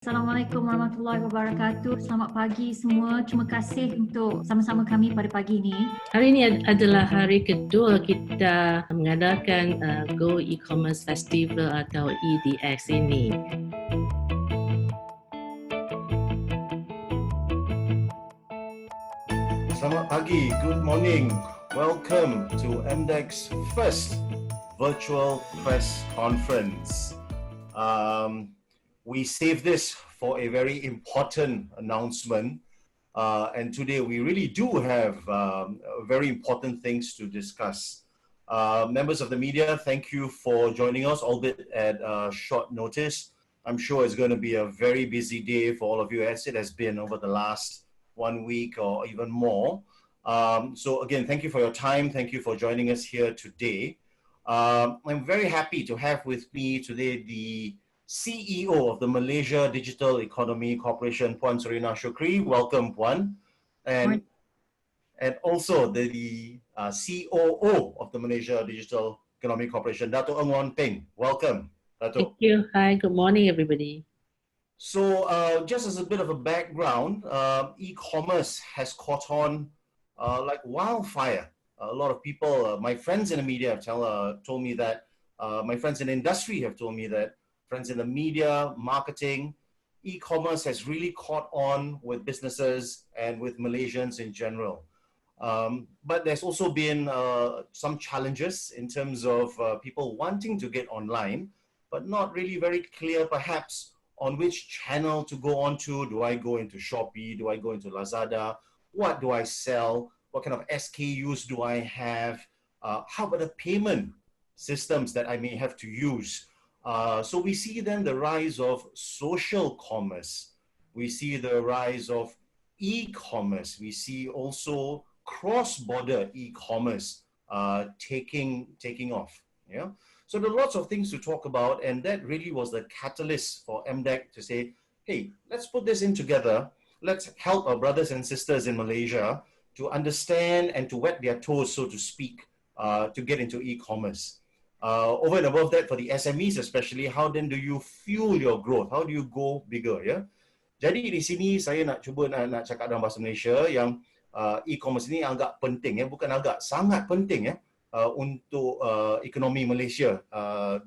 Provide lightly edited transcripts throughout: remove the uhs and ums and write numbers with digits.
Assalamualaikum warahmatullahi wabarakatuh. Selamat pagi semua. Terima kasih untuk sama-sama kami pada pagi ini. Hari ini adalah hari kedua kita mengadakan Go E-commerce Festival atau eDagang ini. Selamat pagi, good morning. Welcome to MDEC's first virtual press conference. We saved this for a very important announcement. And today we really do have very important things to discuss. Members of the media, thank you for joining us, albeit at short notice. I'm sure it's going to be a very busy day for all of you, as it has been over the last 1 week or even more. So again, thank you for your time. Thank you for joining us here today. I'm very happy to have with me today the CEO of the Malaysia Digital Economy Corporation, Puan Surina Shukri. Welcome, Puan. And also the COO of the Malaysia Digital Economy Corporation, Dato' Ng Wan Peng. Welcome, Dato'. Thank you. Hi, good morning, everybody. So just as a bit of a background, e-commerce has caught on like wildfire. A lot of people, my friends in the media have told me that, my friends in the industry have told me that, friends in the media, marketing, e-commerce has really caught on with businesses and with Malaysians in general. But there's also been some challenges in terms of people wanting to get online, but not really very clear perhaps on which channel to go on to. Do I go into Shopee? Do I go into Lazada? What do I sell? What kind of SKUs do I have? How about the payment systems that I may have to use? So we see then the rise of social commerce. We see the rise of e-commerce. We see also cross-border e-commerce taking off. Yeah. So there are lots of things to talk about, and that really was the catalyst for MDEC to say, hey, let's put this in together. Let's help our brothers and sisters in Malaysia to understand and to wet their toes, so to speak, to get into e-commerce. Over and above that, for the SMEs especially, how then do you fuel your growth? How do you go bigger? Yeah. Jadi di sini saya nak cuba nak cakap dalam bahasa Malaysia yang e-commerce ini agak penting, ya, bukan agak, sangat penting, ya, untuk ekonomi Malaysia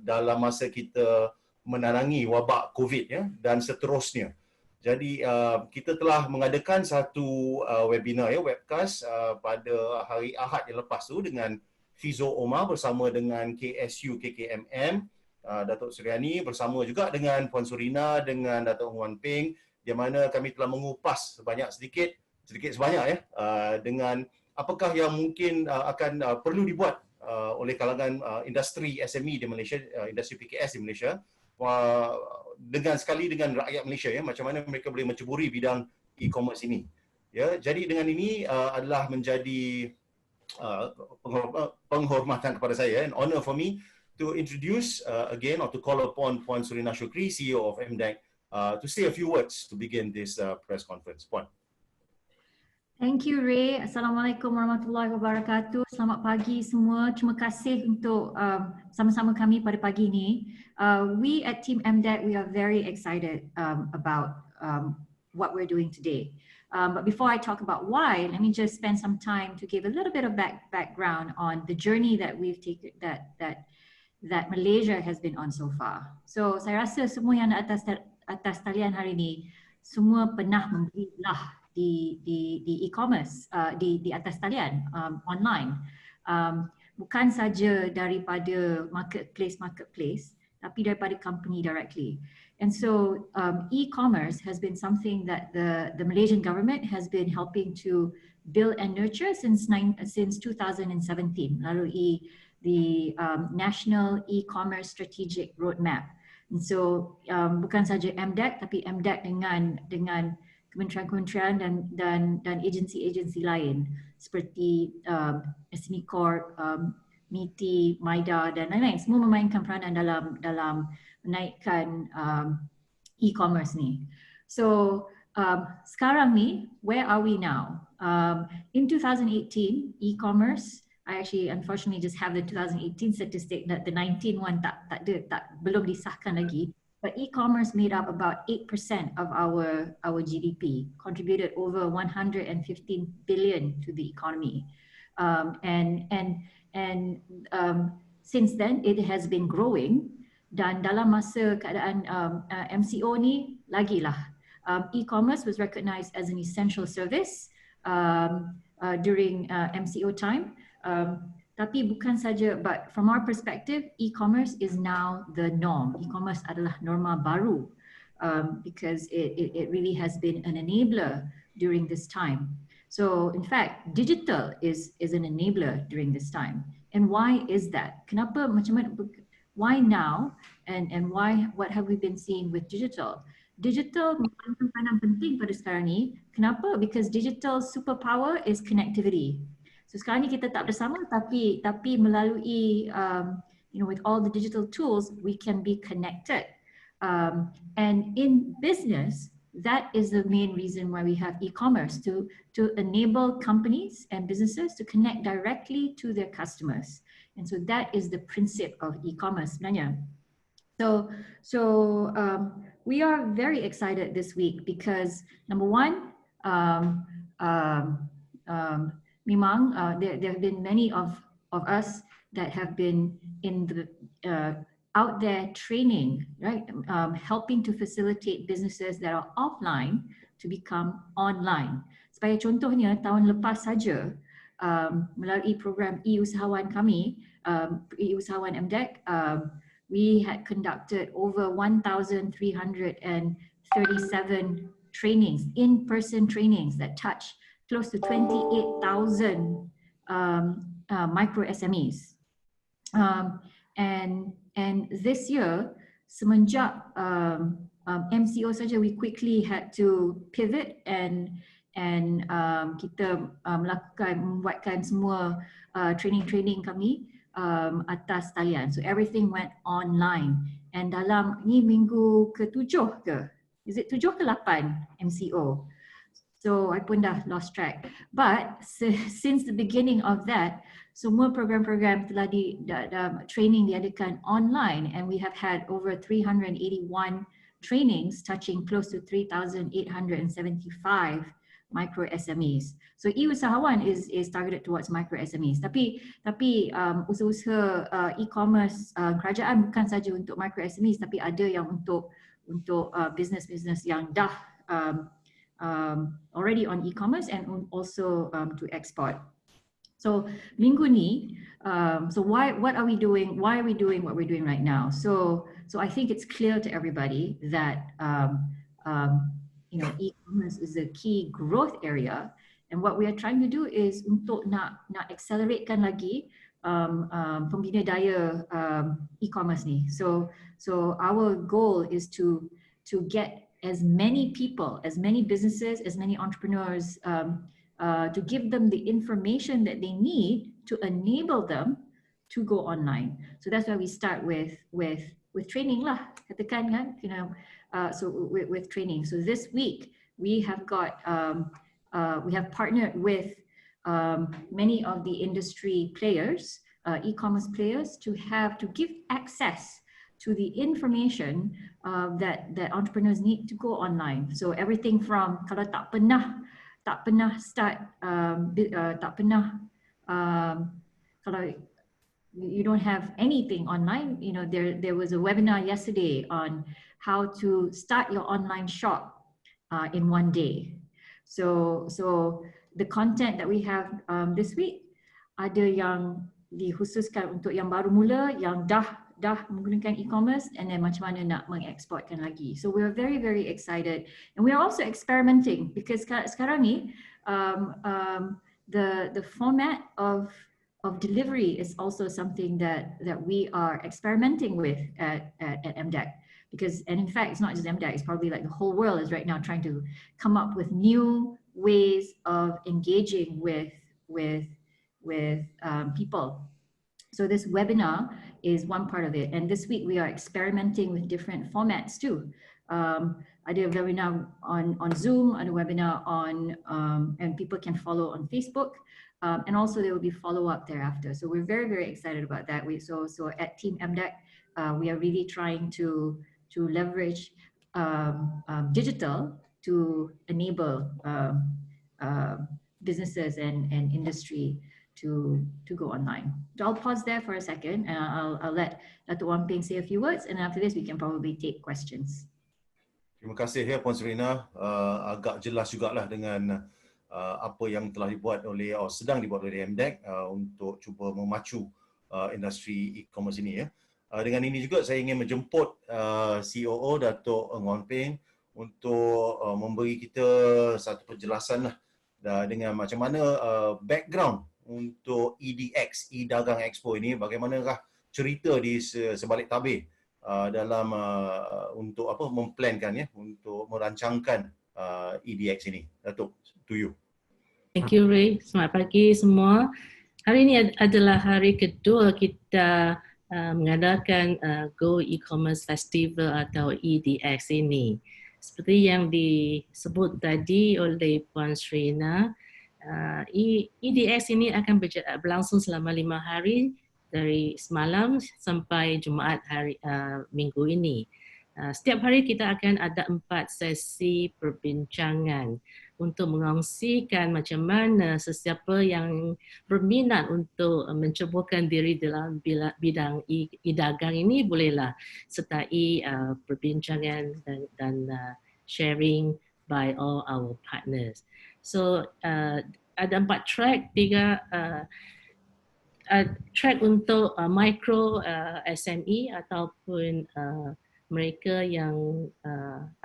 dalam masa kita menarangi wabak COVID, ya, dan seterusnya. Jadi kita telah mengadakan satu webinar, ya, webcast pada hari Ahad yang lepas tu dengan Fizo Omar bersama dengan KSU KKMM, Datuk Suryani bersama juga dengan Puan Surina, dengan Datuk Ng Wan Peng, di mana kami telah mengupas sedikit sebanyak, ya, dengan apakah yang mungkin akan perlu dibuat oleh kalangan industri SME di Malaysia, industri PKS di Malaysia, dengan rakyat Malaysia, ya, macam mana mereka boleh menceburi bidang e-commerce ini. Ya, jadi dengan ini adalah menjadi penghormatan kepada saya, an honor for me to introduce again, or to call upon Puan Surina Shukri, CEO of MDEC, to say a few words to begin this press conference. Puan. Thank you, Ray. Assalamualaikum warahmatullahi wabarakatuh. Selamat pagi semua. Terima kasih untuk sama-sama kami pada pagi ini. We at Team MDEC, we are very excited about what we're doing today. But before I talk about why, let me just spend some time to give a little bit of background on the journey that we've taken, that Malaysia has been on so far. So saya rasa semua yang atas talian hari ini semua pernah membeli belah di e-commerce, di atas talian online. Bukan saja daripada marketplace, tapi daripada company directly. And so e-commerce has been something that the Malaysian government has been helping to build and nurture since 2017, melalui the National E-commerce Strategic Roadmap. And so bukan saja MDEC, tapi MDEC dengan kementerian-kementerian dan agensi-agensi lain seperti SME Corp, MITI, MIDA dan lain-lain, semua memainkan peranan dalam menaikkan e-commerce ni. So sekarang ni, where are we now? In 2018, e-commerce, I actually unfortunately just have the 2018 statistic, that the 19 one belum disahkan lagi. but e-commerce made up about 8% of our GDP, contributed over 115 billion to the economy. Since then, it has been growing, dan dalam masa keadaan MCO ni, lagilah. E-commerce was recognized as an essential service during MCO time. Tapi bukan saja, but from our perspective, e-commerce is now the norm. E-commerce adalah norma baru because it really has been an enabler during this time. So in fact, digital is an enabler during this time. And why is that? Kenapa macam mana? Why now? And why? What have we been seeing with digital? Digital paling penting pada sekarang ni. Kenapa? Because digital superpower is connectivity. So sekarang ni kita tak bersama, tapi melalui with all the digital tools we can be connected. And in business, that is the main reason why we have e-commerce, to enable companies and businesses to connect directly to their customers. And so that is the principle of e-commerce sebenarnya. So we are very excited this week because number one, memang there have been many of us that have been in the out there training, right? Helping to facilitate businesses that are offline to become online. Sebagai contohnya, tahun lepas saja melalui program e-usahawan kami, e-usahawan MDEC, we had conducted over 1,337 trainings, in-person trainings that touch close to 28,000 micro SMEs. And this year, semenjak MCO saja, we quickly had to pivot and kita membuatkan semua training kami atas talian. So everything went online. And dalam ni minggu ke-7 ke? Is it 7 ke 8 MCO? So I pun dah lost track. But since the beginning of that, semua program-program telah training diadakan online, and we have had over 381 trainings touching close to 3,875 micro SMEs. So e-usahawan is targeted towards micro SMEs. Tapi usaha-usaha e-commerce kerajaan bukan saja untuk micro SMEs, tapi ada yang untuk business yang dah already on e-commerce and also to export. So minggu ni, so what are we doing? Why are we doing what we're doing right now? So I think it's clear to everybody that e-commerce is a key growth area, and what we are trying to do is untuk nak acceleratekan lagi pembina daya e-commerce ni. So our goal is to get as many people, as many businesses, as many entrepreneurs, to give them the information that they need to enable them to go online. So that's why we start with training lah, katakan kan, so with training. So this week we have got we have partnered with many of the industry players, e-commerce players, to give access to the information that entrepreneurs need to go online. So everything from kalau tak pernah start, kalau you don't have anything online, there was a webinar yesterday on how to start your online shop in one day. So the content that we have this week ada yang dikhususkan untuk yang baru mula, yang dah menggunakan e-commerce, and then macam mana nak mengeksportkan lagi. So we're very, very excited, and we are also experimenting because sekarang ni the format of delivery is also something that we are experimenting with at MDEC. Because, and in fact, it's not just MDEC, it's probably like the whole world is right now trying to come up with new ways of engaging with people. So this webinar is one part of it. And this week we are experimenting with different formats too. I did a webinar on Zoom, and a webinar on, and people can follow on Facebook. And also there will be follow-up thereafter. So we're very, very excited about that. So at Team MDEC, we are really trying to leverage digital to enable businesses and industry to go online. So I'll pause there for a second and I'll let Dato' Wan Peng say a few words, and after this we can probably take questions. Terima kasih ya Puan Serena, agak jelas jugalah dengan apa yang telah dibuat oleh atau sedang dibuat oleh MDEC untuk cuba memacu industri e-commerce ini ya. Dengan ini juga saya ingin menjemput COO Dato' Wan Peng untuk memberi kita satu penjelasan lah dengan macam mana background untuk eDagang, eDagang Expo ini, bagaimanakah cerita di sebalik tabir dalam untuk apa memplankan ya, untuk merancangkan eDagang ini. Datuk, to you. Thank you Ray. Selamat pagi semua. Hari ini adalah hari kedua kita mengadakan Go-eCommerce Festival atau eDagang ini. Seperti yang disebut tadi oleh Puan Serena, eDagang ini akan berlangsung selama 5 hari dari semalam sampai Jumaat hari minggu ini. Setiap hari kita akan ada 4 sesi perbincangan untuk mengongsikan macam mana sesiapa yang berminat untuk menceburkan diri dalam bidang eDagang ini bolehlah sertai perbincangan dan sharing by all our partners. So ada 4 track, 3 track untuk micro SME ataupun mereka yang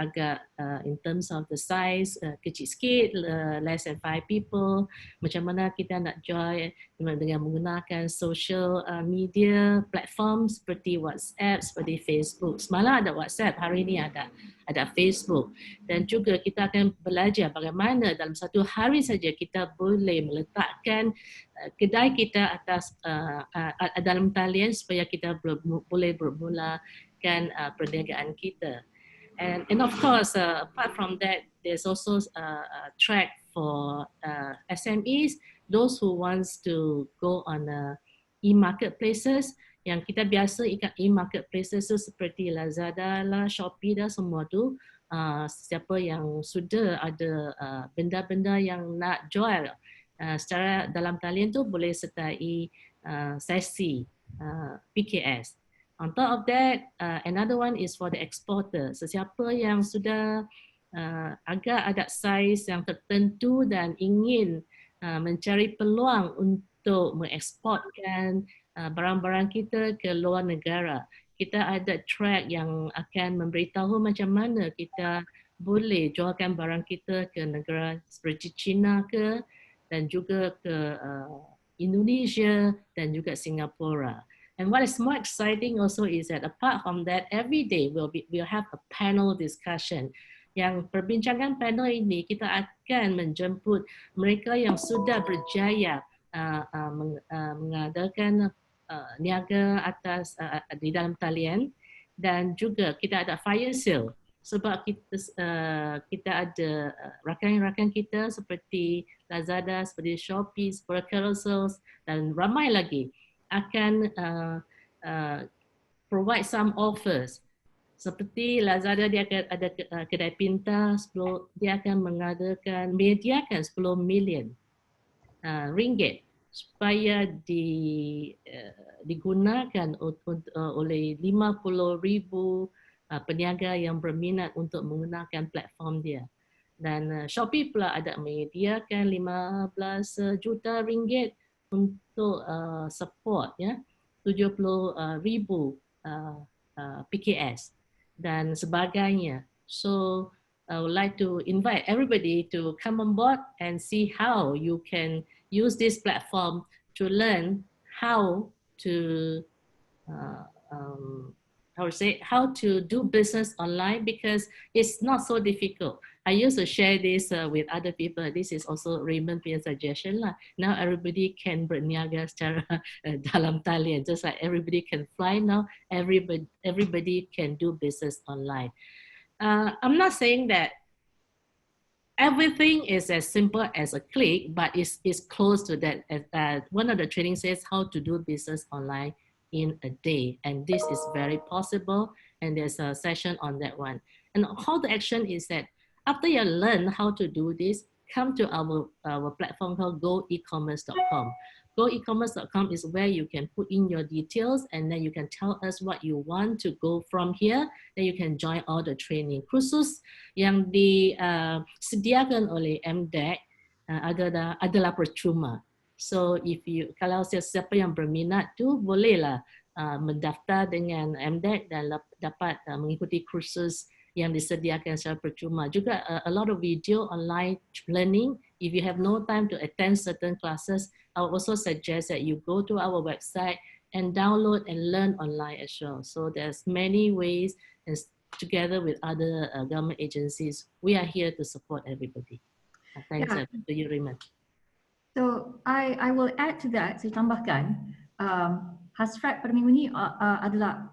agak in terms of the size kecil sikit, less than 5 people, macam mana kita nak join dengan menggunakan social media platform seperti WhatsApp, seperti Facebook. Semalam ada WhatsApp, hari ini ada Facebook. Dan juga kita akan belajar bagaimana dalam satu hari saja kita boleh meletakkan kedai kita atas dalam talian supaya kita boleh bermula perniagaan kita. And of course, apart from that, there's also a track for SMEs, those who wants to go on e-marketplaces. Yang kita biasa ikat e-marketplaces tu seperti Lazada lah, Shopee dah, semua tu. Siapa yang sudah ada benda-benda yang nak jual secara dalam talian tu boleh sertai sesi PKS. On top of that, another one is for the exporter. Sesiapa yang sudah agak ada size yang tertentu dan ingin mencari peluang untuk mengeksporkan barang-barang kita ke luar negara. Kita ada track yang akan memberitahu macam mana kita boleh jualkan barang kita ke negara seperti China ke, dan juga ke Indonesia dan juga Singapura. And what is more exciting also is that apart from that, every day we'll have a panel discussion. Yang perbincangan panel ini kita akan menjemput mereka yang sudah berjaya mengadakan niaga atas di dalam talian, dan juga kita ada fire sale sebab kita ada rakan-rakan kita seperti Lazada, seperti Shopee, seperti Carousel dan ramai lagi akan provide some offers. Seperti Lazada, dia akan ada kedai pintar, dia akan menyediakan 10 million ringgit supaya digunakan oleh 50,000 peniaga yang berminat untuk menggunakan platform dia. Dan Shopee pula ada menyediakan 15 juta ringgit untuk support ya, 70,000 PKS dan sebagainya. So I would like to invite everybody to come on board and see how you can use this platform to learn how to how to do business online, because it's not so difficult. I used to share this with other people. This is also Raymond punya suggestion lah. Now everybody can berniaga secara dalam talian, just like everybody can fly now. Everybody can do business online. I'm not saying that everything is as simple as a click, but it's close to that. One of the training says how to do business online in a day, and this is very possible. and there's a session on that one. And call to action is that after you learn how to do this, come to our platform called go-ecommerce.com. Go-ecommerce.com is where you can put in your details, and then you can tell us what you want to go from here. Then you can join all the training. Khusus yang disediakan oleh MDEC adalah percuma. So kalau siapa yang berminat tu bolehlah mendaftar dengan MDEC dan dapat mengikuti kursus yang disediakan secara percuma. Juga a lot of video online learning. If you have no time to attend certain classes, I would also suggest that you go to our website and download and learn online as well. So there's many ways, and together with other government agencies, we are here to support everybody. Thanks to you, Raymond. So I will add to that, saya tambahkan, hasrat pada minggu ini adalah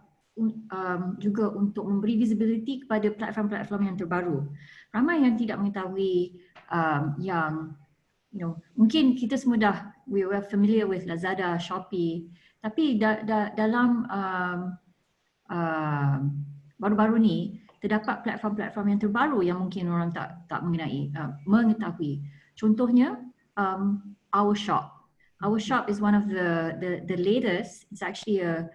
juga untuk memberi visibility kepada platform-platform yang terbaru. Ramai yang tidak mengetahui yang mungkin kita semua we are familiar with Lazada, Shopee, tapi dalam baru-baru ni terdapat platform-platform yang terbaru yang mungkin orang tak mengetahui. Contohnya our shop. Our shop is one of the latest. It's actually a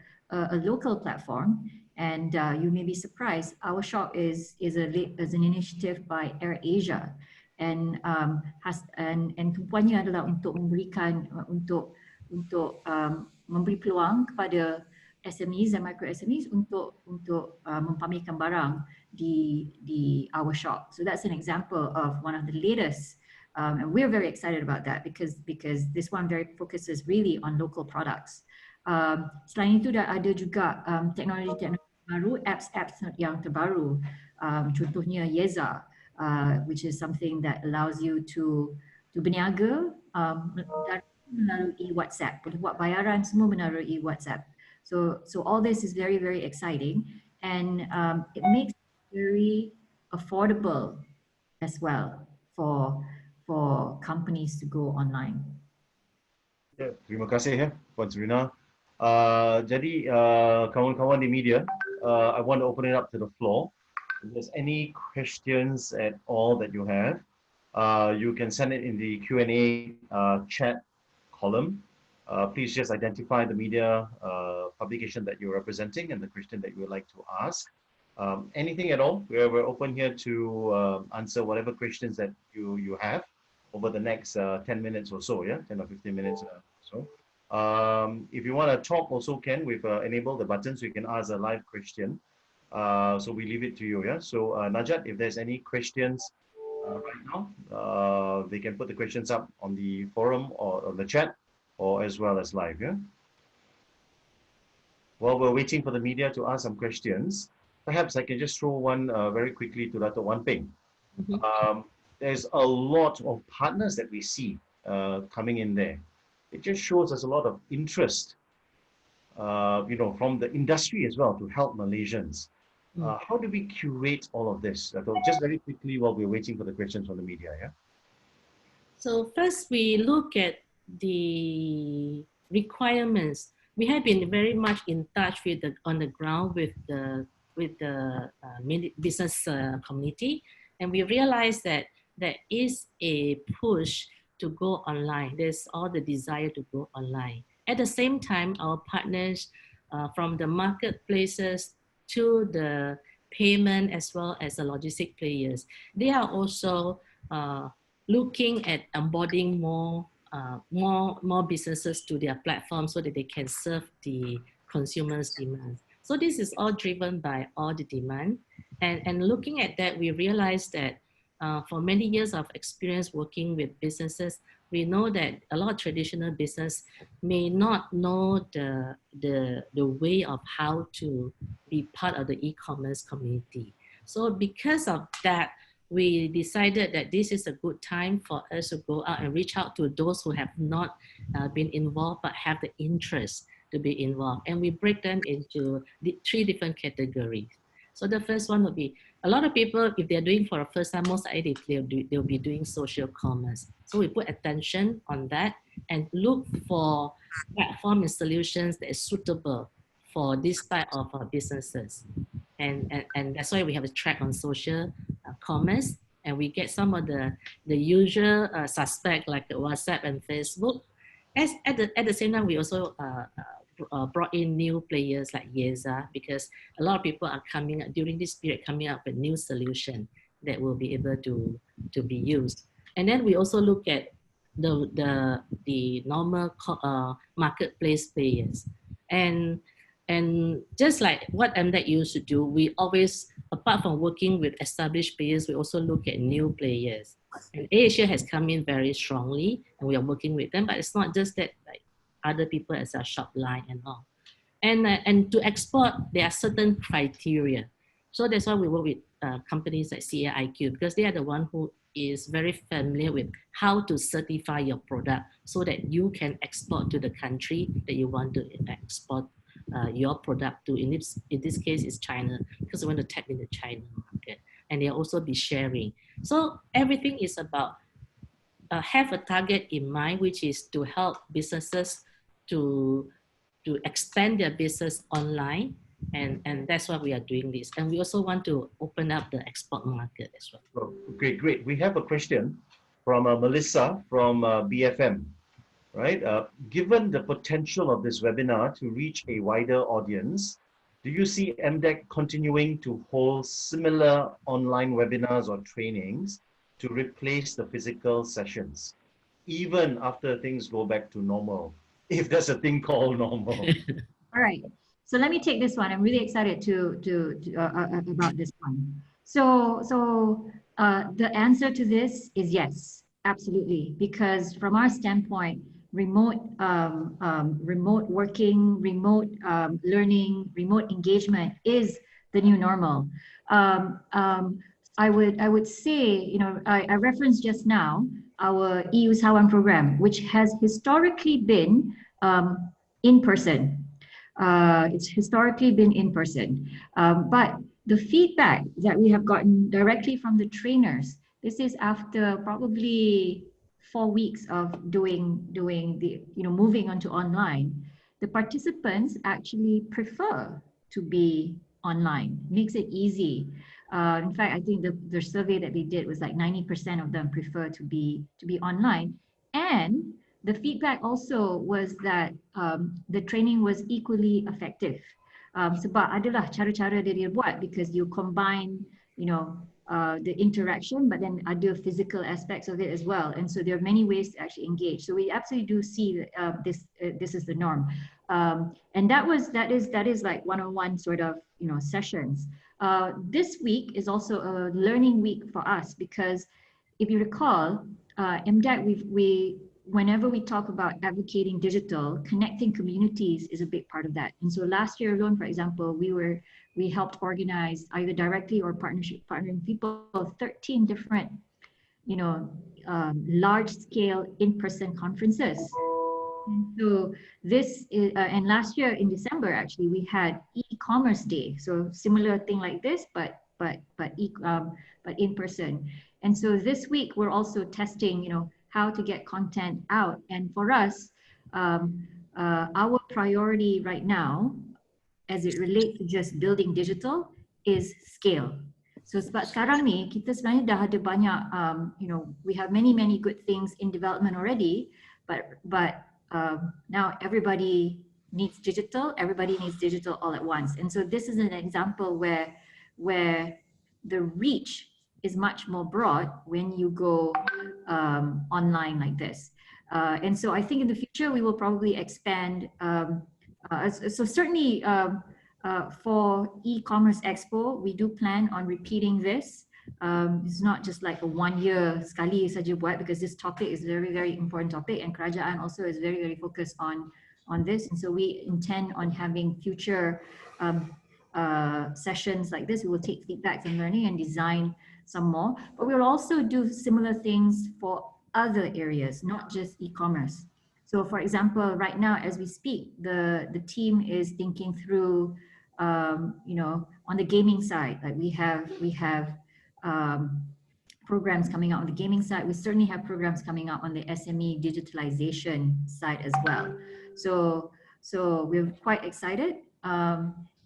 local platform, and you may be surprised. Our shop is an initiative by AirAsia, and tumpuannya adalah untuk memberikan memberi peluang kepada SMEs dan micro SMEs untuk mempamerkan barang di our shop. So that's an example of one of the latest. And we're very excited about that because this one very focuses really on local products. Selain itu ada juga teknologi baru, apps yang terbaru. Contohnya Yeza, which is something that allows you to berniaga melalui WhatsApp. Boleh buat bayaran semua melalui WhatsApp. So all this is very, very exciting, and it makes it very affordable as well for companies to go online. Ya, terima kasih ya, Puan Serina. Jadi kawan-kawan di media, I want to open it up to the floor. If there's any questions at all that you have, you can send it in the Q&A chat column. Please just identify the media publication that you're representing and the question that you would like to ask. Anything at all, we're open here to answer whatever questions that you have over the next 10 minutes or so, 10 or 15 minutes or so. If you want to talk also, Ken, we've enabled the button so you can ask a live question. So we leave it to you, So Najat, if there's any questions right now, they can put the questions up on the forum or on the chat, or as well as live, While we're waiting for the media to ask some questions, perhaps I can just throw one very quickly to Dato' Wan Peng. There's a lot of partners that we see coming in there. It just shows us a lot of interest, from the industry as well to help Malaysians. How do we curate all of this? Dato', just very quickly while we're waiting for the questions from the media, So first we look at the requirements. We have been very much in touch with on the ground with the business community, and we realized that there is a push to go online. There's all the desire to go online. At the same time, our partners from the marketplaces to the payment as well as the logistic players, they are also looking at onboarding more businesses to their platform so that they can serve the consumers' demands. So this is all driven by all the demand. And looking at that, we realized that for many years of experience working with businesses, we know that a lot of traditional business may not know the way of how to be part of the e-commerce community. So because of that, we decided that this is a good time for us to go out and reach out to those who have not been involved but have the interest to be involved. And we break them into the 3 different categories. So the first one would be, a lot of people, if they're doing for the first time, most likely they'll be doing social commerce. So we put attention on that and look for platform and solutions that is suitable for this type of businesses. and that's why we have a track on social commerce, and we get some of the usual suspect like WhatsApp and Facebook. At the same time, we also brought in new players like Yeza, because a lot of people are coming during this period coming up with new solution that will be able to be used. And then we also look at the normal marketplace players, and just like what MDEC used to do, we always, apart from working with established players, we also look at new players. And Asia has come in very strongly, and we are working with them. But it's not just that, like other people as a shop line and all. And to export, there are certain criteria. So that's why we work with companies like CAIQ, because they are the one who is very familiar with how to certify your product so that you can export to the country that you want to export your product to. In this case, it's China, because we want to tap in the China market, and they'll also be sharing. So everything is about have a target in mind, which is to help businesses to expand their business online, and that's why we are doing this. And we also want to open up the export market as well. Oh, great. We have a question from Melissa from BFM. Right? Given the potential of this webinar to reach a wider audience, do you see MDEC continuing to hold similar online webinars or trainings to replace the physical sessions, even after things go back to normal, if there's a thing called normal? All right. So let me take this one. I'm really excited about this one. So the answer to this is yes, absolutely. Because from our standpoint, remote working, remote learning, remote engagement is the new normal. I would say, I referenced just now our EU Sawan program, which has historically been in person. It's historically been in person, but the feedback that we have gotten directly from the trainers, this is after probably 4 weeks of doing the, moving on to online, the participants actually prefer to be online. Makes it easy. In fact, I think the survey that they did was like 90% of them prefer to be online. And the feedback also was that the training was equally effective. Sebab adalah cara-cara dia buat, because you combine, the interaction, but then other physical aspects of it as well. And so there are many ways to actually engage. So we absolutely do see that this is the norm. And that is like one-on-one sort of, sessions. This week is also a learning week for us, because if you recall, MDEC, whenever we talk about advocating digital, connecting communities is a big part of that. And so last year alone, for example, we helped organize, either directly or partnering people, 13 different, large scale in-person conferences. And so this is, and last year in December, actually, we had e-commerce day. So similar thing like this, but in person. And so this week we're also testing, how to get content out. And for us, our priority right now, as it relates to just building digital, is scale. So sebab sekarang ni, kita sebenarnya dah ada banyak, we have many good things in development already, but now everybody needs digital all at once. And so this is an example where the reach is much more broad when you go online like this. And so I think in the future, we will probably expand. So certainly for e-commerce Expo, we do plan on repeating this. It's not just like a 1 year sekali saja buat, because this topic is a very important topic, and kerajaan also is very focused on this. And so we intend on having future sessions like this. We will take feedback and learning and design some more, but we'll also do similar things for other areas, not just e-commerce. So for example, right now as we speak, the team is thinking through, on the gaming side, like we have programs coming out on the gaming side. We certainly have programs coming out on the SME digitalization side as well. So we're quite excited.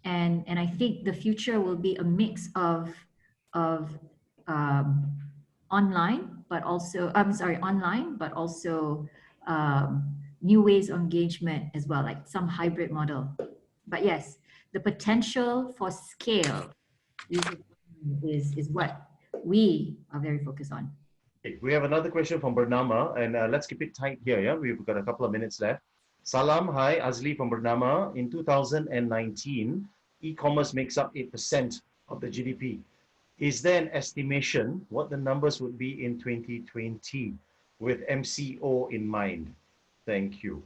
and I think the future will be a mix of online, but also online, but also new ways of engagement as well, like some hybrid model. But yes, the potential for scale is what we are very focused on. Okay, we have another question from Bernama, and let's keep it tight here. Yeah, we've got a couple of minutes left. Salam, hi, Azli from Bernama. In 2019, e-commerce makes up 8% of the GDP. Is there an estimation what the numbers would be in 2020 with MCO in mind? Thank you.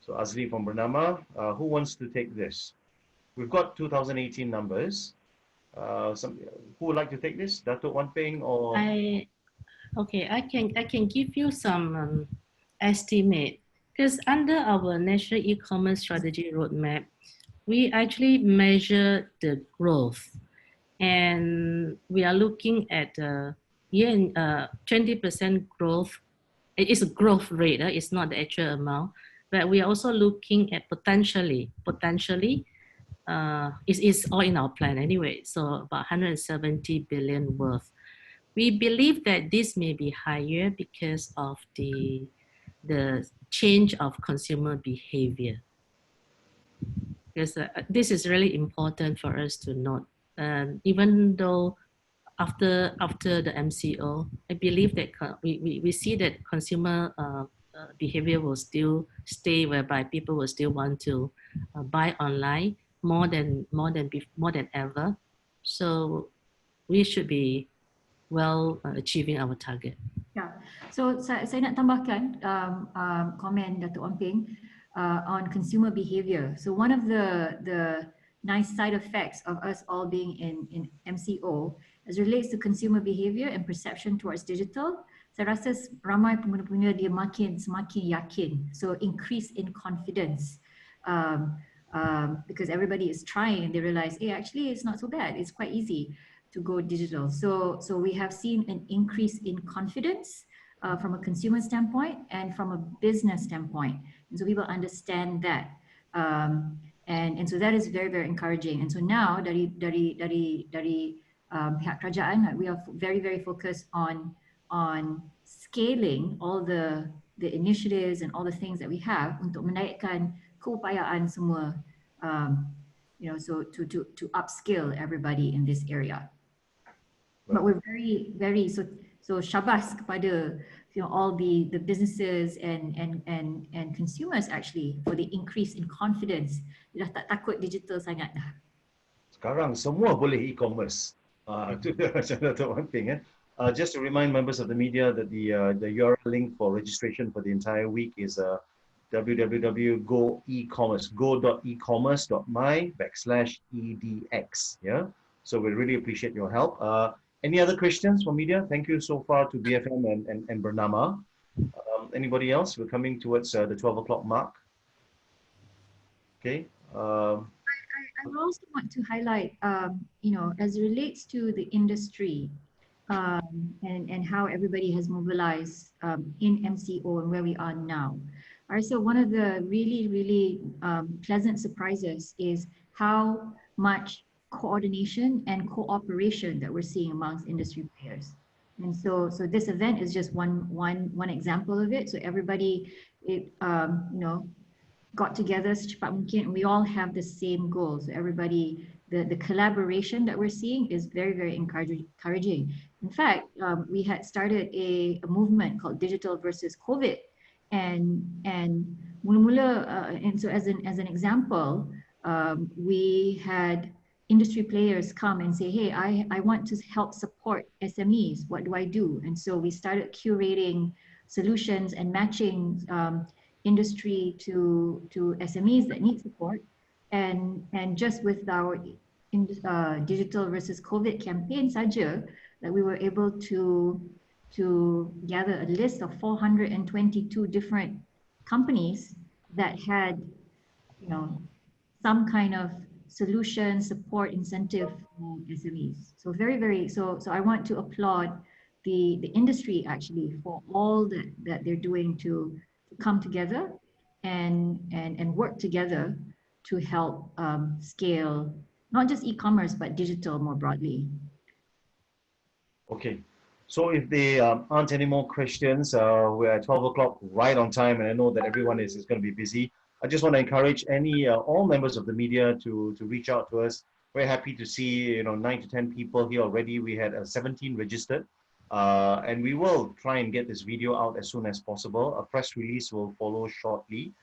So Azli from Bernama, who wants to take this? We've got 2018 numbers. Who would like to take this? Dato' Wan Peng or? Okay, I can give you some estimate, because under our national e-commerce strategy roadmap, we actually measure the growth, and we are looking at 20% growth. It is a growth rate. It's not the actual amount, but we are also looking at potentially. It's all in our plan anyway. So about 170 billion worth. We believe that this may be higher because of the change of consumer behavior. Because this is really important for us to note. Even though after the MCO, I believe that we see that consumer behavior will still stay, whereby people will still want to buy online more than ever. So we should be well achieving our target. Yeah, so saya nak tambahkan komen Dato' Wan Peng on consumer behavior. So one of the nice side effects of us all being in MCO as relates to consumer behavior and perception towards digital, saya rasa ramai pengguna-pengguna dia semakin yakin. So increase in confidence because everybody is trying and they realize, hey, actually it's not so bad. It's quite easy to go digital. So we have seen an increase in confidence from a consumer standpoint and from a business standpoint. And so people understand that. And so that is very, very encouraging. And so now dari pihak kerajaan, we are very, very focused on scaling all the initiatives and all the things that we have untuk menaikkan keupayaan semua, so to upskill everybody in this area. But we're very, very so syabas kepada all the businesses and consumers actually for the increase in confidence. Dah tak takut digital sangat dah. Sekarang semua boleh e-commerce. Itu macam Dato' Wan Peng. Just to remind members of the media that the URL link for registration for the entire week is www.go-ecommerce, go.ecommerce.my/edx. Yeah. So we really appreciate your help. Any other questions from media? Thank you so far to BFM and Bernama. Anybody else? We're coming towards the 12 o'clock mark. Okay. I also want to highlight, as it relates to the industry and how everybody has mobilized in MCO and where we are now. So one of the really, really pleasant surprises is how much coordination and cooperation that we're seeing amongst industry players. And so this event is just one example of it. So everybody, got together secepat mungkin. We all have the same goals. So everybody, the collaboration that we're seeing is very, very encouraging. In fact, we had started a movement called Digital versus COVID, and so as an example, we had industry players come and say, hey, I want to help support SMEs. What do I do? And so we started curating solutions and matching industry to SMEs that need support. And just with our digital versus COVID campaign saja, that we were able to gather a list of 422 different companies that had, some kind of solution, support, incentive for SMEs. So so I want to applaud the industry actually for all that they're doing to come together and work together to help scale not just e-commerce, but digital more broadly. Okay. So if there aren't any more questions, we're at 12 o'clock right on time, and I know that everyone is going to be busy. I just want to encourage all members of the media to reach out to us. We're happy to see 9 to 10 people here already. We had 17 registered, and we will try and get this video out as soon as possible. A press release will follow shortly.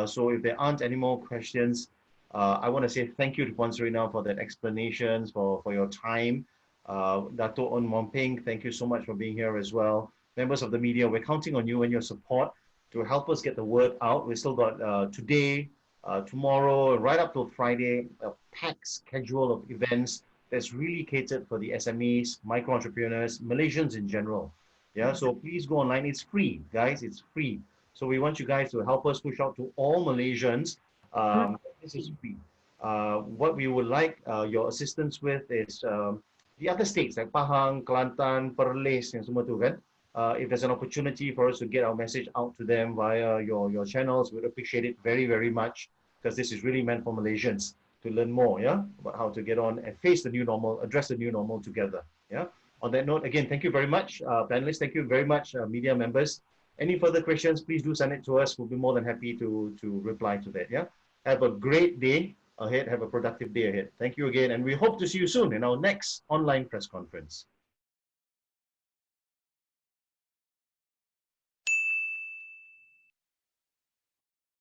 So if there aren't any more questions, I want to say thank you to Puan Serena for that explanations, for your time. Dato' On Momping, thank you so much for being here as well. Members of the media, we're counting on you and your support to help us get the word out. We still got today, tomorrow, right up till Friday, a packed schedule of events that's really catered for the SMEs, micro entrepreneurs, Malaysians in general. Yeah, so please go online. It's free, guys. It's free. So we want you guys to help us push out to all Malaysians. This is free. What we would like your assistance with is the other states like Pahang, Kelantan, Perlis, and semua tu kan. If there's an opportunity for us to get our message out to them via your channels, we'd appreciate it very, very much, because this is really meant for Malaysians to learn more, yeah, about how to get on and face the new normal, address the new normal together, yeah. On that note, again, thank you very much, panelists. Thank you very much, media members. Any further questions, please do send it to us. We'll be more than happy to reply to that, yeah. Have a great day ahead. Have a productive day ahead. Thank you again, and we hope to see you soon in our next online press conference.